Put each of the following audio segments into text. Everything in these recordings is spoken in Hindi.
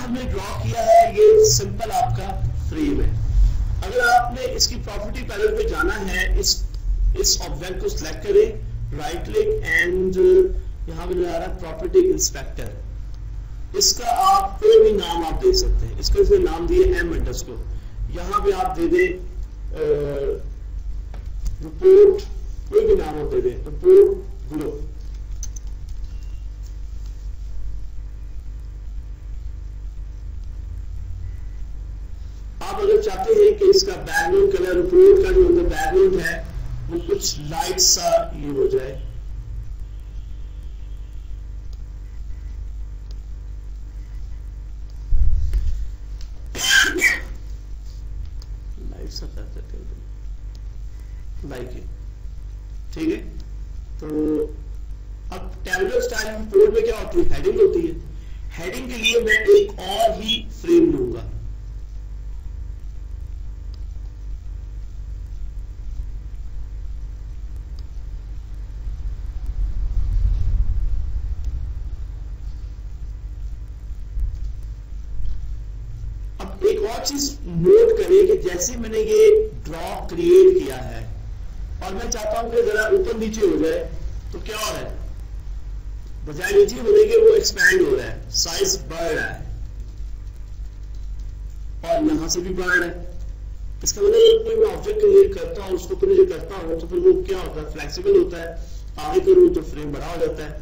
हमने ड्रॉ किया है ये सिंपल आपका फ्रेम है। अगर आपने इसकी प्रॉपर्टी पैनल पे जाना है, इस ऑब्जेक्ट को सिलेक्ट करें, राइट क्लिक एंड यहाँ पे आ रहा है प्रॉपर्टी इंस्पेक्टर, इसका आप कोई भी नाम आप दे सकते हैं। इसका इसमें नाम दिए m_, यहाँ पे आप दे दें रिपोर्ट, कोई भी नाम आप दे दें, रिपोर्ट ग्लो। आप अगर चाहते हैं कि इसका बैकग्राउंड कलर, रिपोर्ट का जो अंदर बैकग्राउंड है वो कुछ लाइट सा ये हो जाए, लाइट सा लाइक है, ठीक है। तो अब टैबुलर स्टाइल रिपोर्ट में क्या होती है, हेडिंग होती है। हेडिंग के लिए मैं एक और ही फ्रेम लूंगा, एक और चीज नोट करें कि जैसे मैंने ये ड्रॉ क्रिएट किया है और मैं चाहता हूं कि जरा ऊपर नीचे हो जाए, तो क्या हो रहा है, बजाय नीचे होने के वो एक्सपैंड हो रहा है, साइज बढ़ रहा है और यहां से भी बढ़ रहा है। इसका मतलब कोई मैं ऑब्जेक्ट क्रिएट करता हूं, उसको नीचे करता हूं तो फिर वो क्या होता है, फ्लेक्सिबल होता है। आगे करूं तो फ्रेम बड़ा हो जाता है,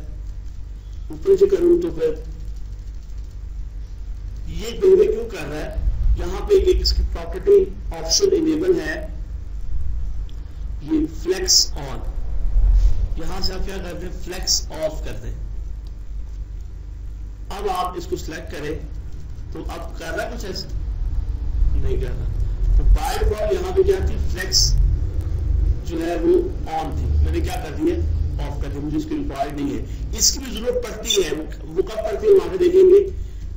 ऊपर नीचे करूं तो फिर ये बेबे क्यों कर रहा है। यहां पे एक इसकी प्रॉपर्टी ऑप्शन इनेबल है, ये फ्लेक्स ऑन, यहां से आप क्या करते हैं, फ्लेक्स ऑफ कर दें। अब आप इसको सिलेक्ट करें तो अब कर रहा कुछ ऐसा नहीं कर रहा, तो बाय डिफॉल्ट यहां पे क्या थी, फ्लेक्स जो है वो ऑन थी, मैंने क्या कर दिया, ऑफ कर दिया, मुझे इसकी रिक्वायर्ड नहीं है। इसकी भी जरूरत पड़ती है, वो कब पड़ती है वहां पे देखेंगे।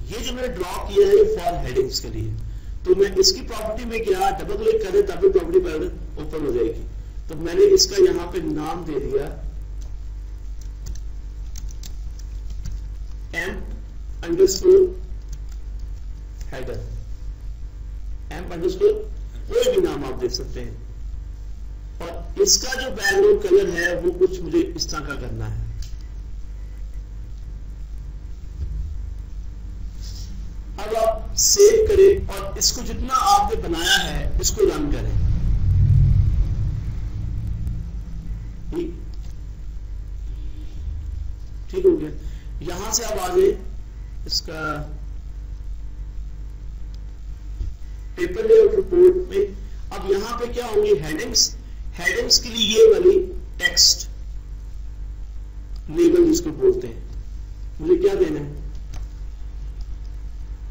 ये जो मैंने ड्रॉ किया है फॉर हेडिंग्स के लिए, तो मैं इसकी प्रॉपर्टी में क्या डबल क्लिक करें तभी प्रॉपर्टी पैनल ओपन हो जाएगी। तो मैंने इसका यहां पे नाम दे दिया m_header, m_ कोई भी नाम आप दे सकते हैं। और इसका जो बैकग्राउंड कलर है वो कुछ मुझे इस तरह का करना है। अब आप सेव करें और इसको जितना आपने बनाया है इसको रन करें। ठीक हो गया। यहां से अब आ जाए इसका पेपर लेआउट रिपोर्ट में। अब यहां पे क्या होंगी, हेडिंग्स। हेडिंग्स के लिए ये वाली टेक्स्ट लेबल जिसको बोलते हैं, मुझे क्या देना है,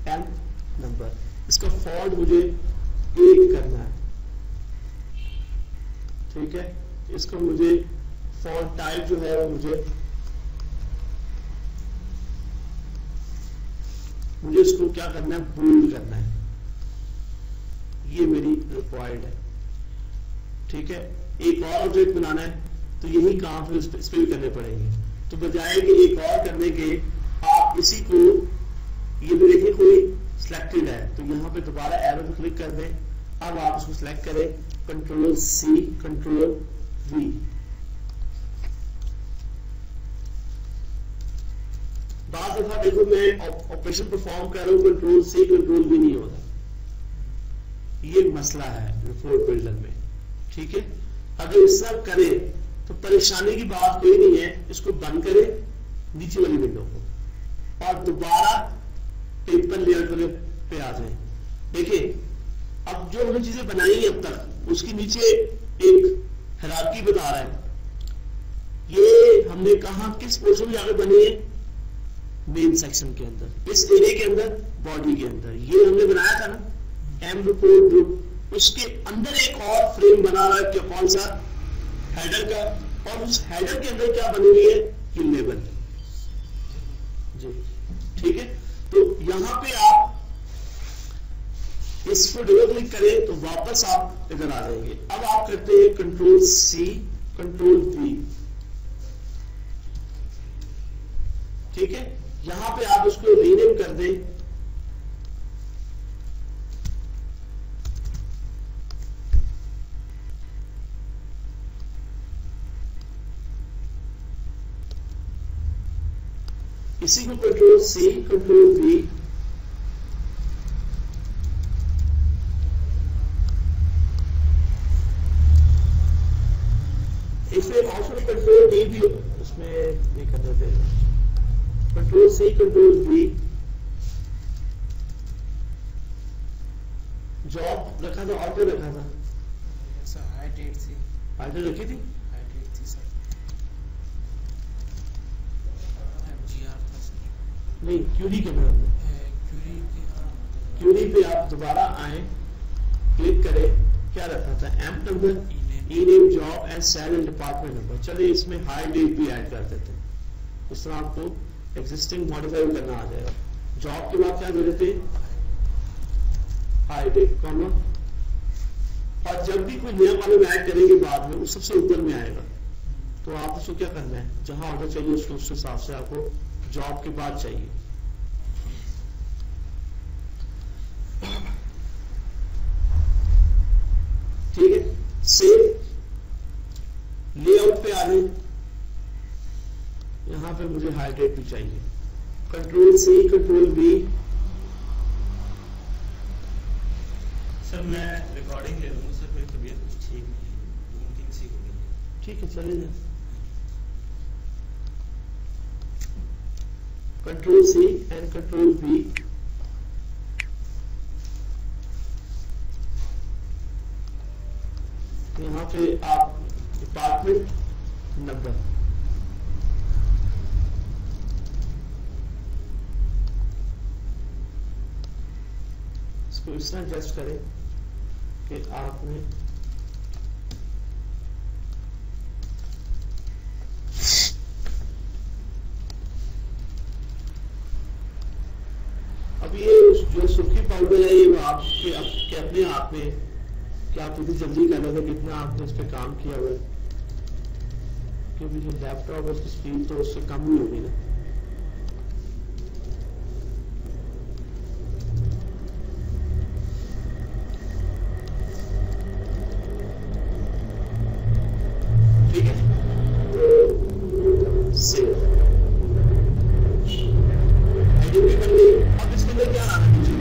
m नंबर। इसका फॉन्ट मुझे 8 करना है, ठीक है। इसका मुझे फॉन्ट टाइप जो है वो मुझे इसको क्या करना है, बोल्ड करना है। ये मेरी रिक्वायर्ड है, ठीक है। एक और ऑब्जेक्ट बनाना है तो यही काम फिर इस पे भी करने पड़ेंगे। तो बजाय कि एक और करने के आप इसी को, ये भी देखिए कोई सिलेक्टेड है तो यहां पे दोबारा एरो पे क्लिक कर दें। अब आप इसको सिलेक्ट करें, Ctrl+C Ctrl+V। बाद दफा देखो मैं ऑपरेशन परफॉर्म कर रहा हूं, Ctrl+C Ctrl+V नहीं होता, ये मसला है रिपोर्ट बिल्डर में, ठीक है। अगर इस तरह करें तो परेशानी की बात कोई नहीं है। इसको बंद करें नीचे वाली विंडो को और दोबारा पेपर लेआउट वाले पे आ जाए। देखिए अब जो हमने चीजें बनाई है अब तक, उसके नीचे एक हायरार्की बता रहा है। ये हमने कहा किस पोर्शन में जाकर बनी है, मेन सेक्शन के अंदर, इस एरिया के अंदर, बॉडी के अंदर। ये हमने बनाया था ना m रिपोर्ट ग्रुप, उसके अंदर एक और फ्रेम बना रहा है, क्या कौन सा, हेडर का। और उस हेडर के अंदर क्या बनी हुई है, ये लेबल जी, ठीक है। तो यहां पे आप इसको डबल क्लिक करें तो वापस आप इधर आ जाएंगे। अब आप करते हैं Ctrl+C Ctrl+V, ठीक है। यहां पे आप उसको रीनेम कर दें इसी को कंट्रोल सी, कंट्रोल वी, इसमें ऑप्शन कंट्रोल डी भी उसमें ये कर देते हैं, control C, control V, job रखा था और क्या रखा था सर? हाइट 8 थी, हाइट रखी थी, हाइट 8 थी सर। एमजीआर था सर, नहीं क्यूरी के अंदर, क्यूरी के क्यूरी पे आप दोबारा आए, क्लिक करें, क्या रखा था, M number, E name, job and cell and department number. चलिए इसमें हाई डेट भी ऐड कर देते हैं, इस तरह आपको एग्जिस्टिंग मॉडिफाई करना आ जाएगा। जॉब के बाद क्या दे देते हैं, हाई डेट कॉमा, और जब भी कोई नया कॉलम ऐड करेंगे बाद में वो सबसे ऊपर में आएगा, तो आप उसको क्या करना है, जहां ऑर्डर चाहिए उसको उस हिसाब से आपको जॉब के बाद चाहिए। ठीक है, सेव, लेआउट पे आ गए, यहां पे मुझे हाइड्रेट भी चाहिए, control C, control V, sir मैं रिकॉर्डिंग ले लूंगा सर, मेरी तबीयत कुछ ठीक नहीं है, मीटिंग सी हो गई है। ठीक है चलिए जाए, control C and control V, यहां पे आप डिपार्टमेंट नंबर, इसको इस तरह एडजस्ट करें कि आपने अब ये जो सुर्खी पाउडर है ये आपके अपने आप में कि आप इतनी जल्दी कर रहे थे, कितना आपने इस पे काम किया हुआ है, क्योंकि जो लैपटॉप है उसकी स्पीड तो उससे कम ही होगी ना। ठीक है, तो सेव आइडेंटिटी कर ली। अब इसके अंदर क्या आना मुझे,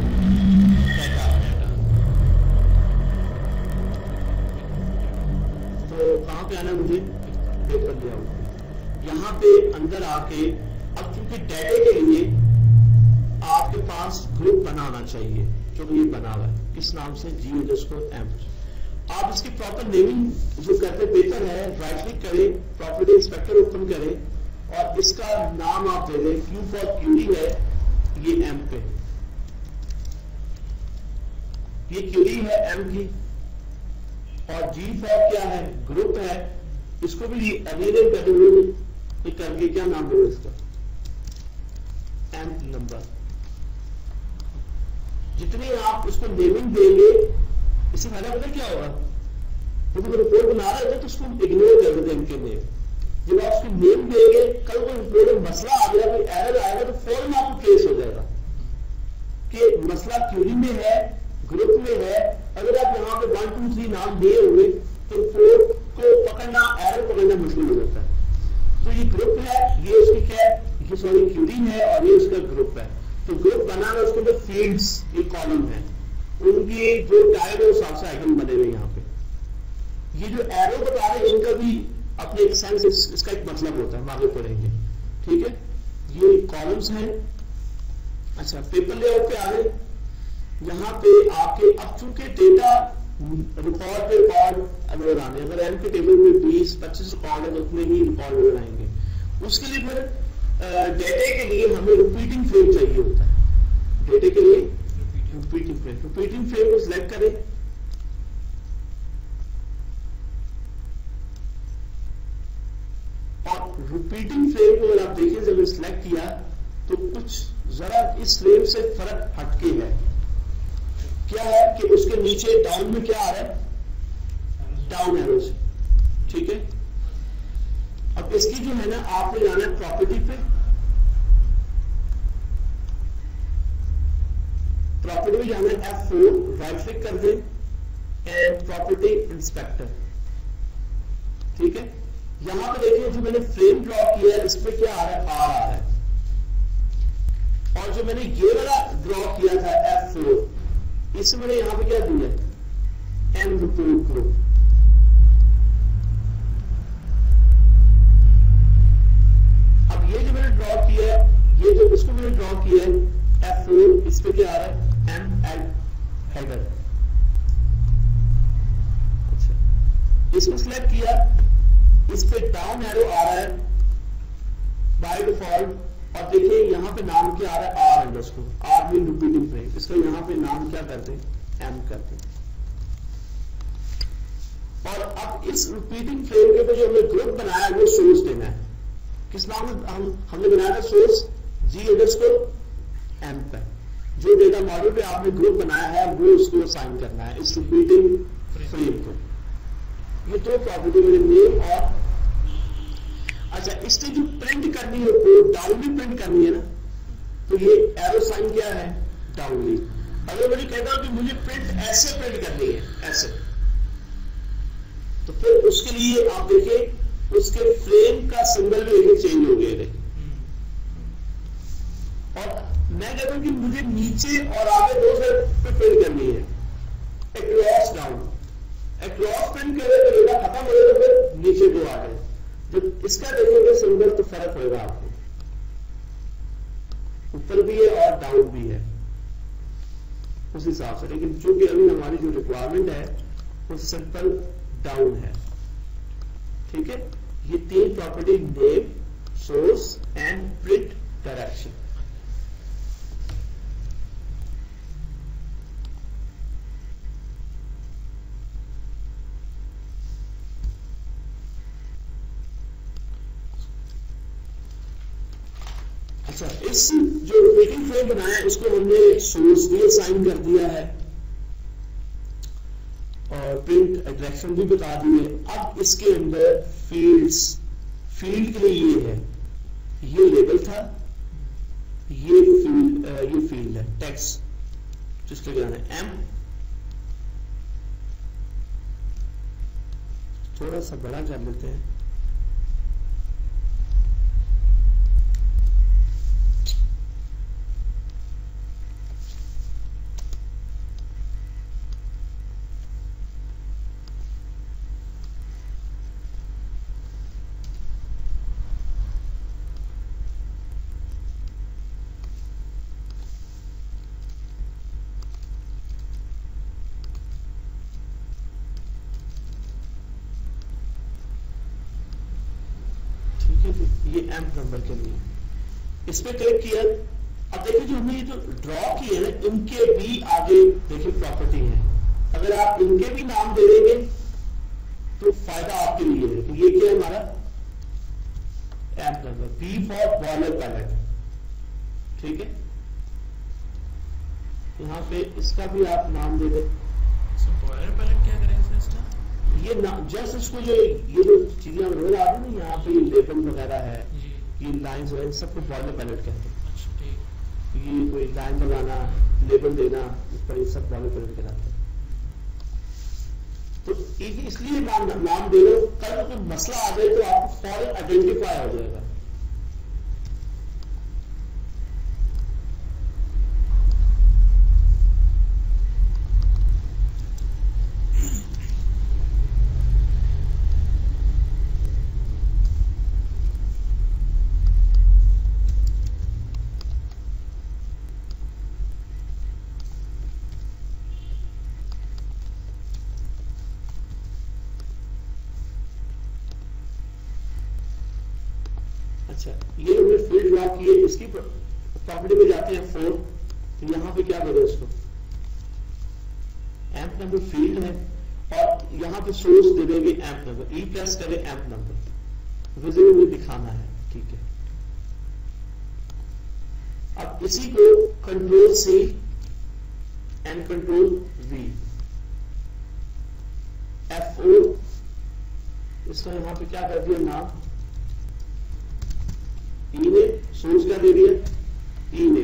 तो कहां पे आना मुझे, पेपर लेआउट, यहाँ पे अंदर आके अब क्योंकि डाटा के लिए आपके पास ग्रुप बनाना चाहिए, जो ये बना हुआ है किस नाम से, G_M। आप इसकी प्रॉपर नेमिंग जो करते बेहतर है, राइट क्लिक करें, प्रॉपर्टी इंस्पेक्टर ओपन करें और इसका नाम आप दे दें, Q फॉर क्यूरी है, ये M पे, ये क्यूरी है M की, और G फॉर क्या है, ग्रुप है, इसको भी रीनेम कर देंगे, ये करके क्या नाम देंगे इसका, M नंबर। जितनी आप उसको नेमिंग देंगे, इससे फायदा पता क्या होगा, क्योंकि तो रिपोर्ट बना रहे थे तो उसको इग्नोर कर देते इनके नेम, जब आप उसको नेम देंगे, कल को रिपोर्ट में मसला आ गया, कोई एरर आएगा तो फौरन आपको ट्रेस हो जाएगा कि मसला क्यूरी में है, ग्रुप में है। अगर आप यहाँ पे 1 2 3 नाम दिए हुए तो रिपोर्ट को पकड़ना, एरर पकड़ना मुश्किल हो जाता है। तो ये ग्रुप है, ये उसकी क्या है, ये सॉरी क्यूरी है और ये उसका ग्रुप है। तो ग्रुप बनाना, उसके अंदर फील्ड्स, ये कॉलम है, उनकी जो टाइप है उस हिसाब से आइकन बने हुए यहाँ पे। ये जो एरो बता रहे हैं इनका भी अपने एक सेंस, इसका एक मतलब होता है, हम आगे पढ़ेंगे। ठीक है, ये कॉलम्स हैं। अच्छा, पेपर लेआउट पे आ गए, यहाँ पे आपके अब चूंकि डेटा रिकॉर्ड पे रिकॉर्ड नजर आने, अगर एम के टेबल में 20-25 रिकॉर्ड है तो उतने ही रिकॉर्ड नजर आएंगे। उसके लिए फिर डेटे के लिए हमें रिपीटिंग फ्रेम चाहिए होता है, डेटे के लिए रिपीटिंग फ्रेम। रिपीटिंग फ्रेम को सिलेक्ट करें, और रिपीटिंग फ्रेम को अगर आप देखिए, जब सिलेक्ट किया तो कुछ जरा इस फ्रेम से फर्क हटके है। क्या है कि उसके नीचे डाउन में क्या आ रहा है, डाउन एरो से। ठीक है, अब इसकी जो है ना, आपने जाना है प्रॉपर्टी पे, प्रॉपर्टी में जाना है F4, राइट क्लिक कर दें एंड प्रॉपर्टी इंस्पेक्टर। ठीक है, यहां पे देखिए जो मैंने फ्रेम ड्रॉ किया है, इस पे क्या आ रहा है, R आ रहा है। मैंने ये वाला ड्रॉ किया था F4, इसमें मैंने यहां पे क्या दिया M रिपोर्ट करो। अब ये जो मैंने ड्रॉ किया है, ये जो इसको मैंने ड्रॉ किया है F4, इस पे क्या आ रहा है M हेडर। अच्छा, इसको सिलेक्ट किया, इस पे डाउन एरो आ रहा है बाय डिफॉल्ट, और देखिए यहां पे नाम क्या आ रहा है R_, R mean repeating frame. इसका यहां पे नाम क्या करते हैं M करते हैं। और अब इस रिपीटिंग फ्रेम के ऊपर जो हमने ग्रुप बनाया है वो सोर्स देना है। किस नाम हमने बनाया था सोर्स G_M पर। जो डेटा मॉड्यूल पे आपने ग्रुप बनाया है वो उसको असाइन करना है इस रिपीटिंग फ्रेम को। ये तो प्रॉपर्टी मेरे नेम और अच्छा, इसने जो प्रिंट करनी है वो डाउनली प्रिंट करनी है ना, तो ये एरो साइन क्या है डाउनली। अगर मैं कहता हूं कि मुझे प्रिंट ऐसे प्रिंट करनी है ऐसे, तो फिर उसके लिए आप देखिए उसके फ्रेम का सिंबल भी एक चेंज हो गया। और मैं कहता हूं कि मुझे नीचे और आगे दो साइड पे प्रिंट करनी है, अक्रॉस डाउन। अक्रॉस प्रिंट करे तो डेटा खत्म हो गया, तो फिर नीचे को आ गए। जब इसका देखेंगे सिंबल तो फर्क होगा आपको, ऊपर भी है और डाउन भी है उस हिसाब से। लेकिन चूंकि अभी हमारी जो रिक्वायरमेंट है वो सिंपल डाउन है, ठीक है। ये तीन property name, source and print direction. अच्छा, इस जो रिपीटिंग फ्रेम बनाया है उसको हमने सोर्स भी असाइन कर दिया है और प्रिंट डायरेक्शन भी बता दी है। अब इसके अंदर फील्ड्स, फील्ड के लिए ये है, ये लेबल था, ये फील्ड है टेक्स्ट जिसके लिए आना है M। थोड़ा सा बड़ा कर लेते हैं। ये M नंबर के लिए इस पे क्लिक किया। अब देखिए जो हमने ये जो ड्रॉ किए ना, इनके भी आगे देखिए प्रॉपर्टी है। अगर आप इनके भी नाम दे देंगे तो फायदा आपके लिए है। तो ये क्या है हमारा M number, B for boiler pallet, ठीक है। यहाँ पे इसका भी आप नाम दे दें। बॉयलर पैलेट क्या करेंगे इसका? ये जस्ट इसको जो ये जो चीजें नजर आ रही है ना, यहाँ पे ये लेबल वगैरह है, ये लाइन्स वगैरह सबको बॉयलर पैलेट कहते हैं। अच्छा, ठीक। ये कोई लाइन लगाना, लेबल देना, इस पर ये सब बॉयलर पैलेट कहलाते हैं। तो इसलिए नाम दे लो, कल कोई मसला आ जाए तो आपको फौरन आइडेंटिफाई हो जाएगा। अच्छा, ये हमने फील्ड ड्रॉ किए, इसकी प्रॉपर्टी में जाते हैं 4। तो यहां पे क्या करें इसको, एम्प नंबर फील्ड है और यहां पे सोर्स दे देंगे एम्प नंबर, ई प्रेस करें एम्प नंबर, विजिबल में दिखाना है, ठीक है। अब इसी को control C and control V, F4, इसका यहां पे क्या कर दिया नाम, ई ने सोर्स क्या दे दिया, ई ने।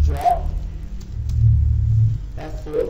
ड्रॉप F4,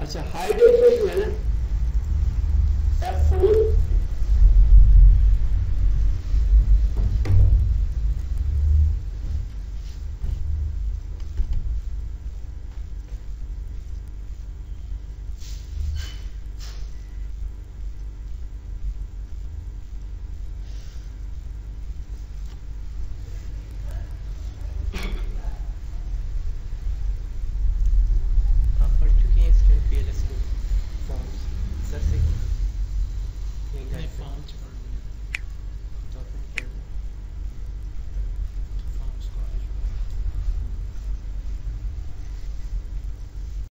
अच्छा हाइट इफेक्ट जो है ना F4 आप पढ़ चुके हैं इसके पीएलएस के फॉर्म्स सर से नहीं 5 पढ़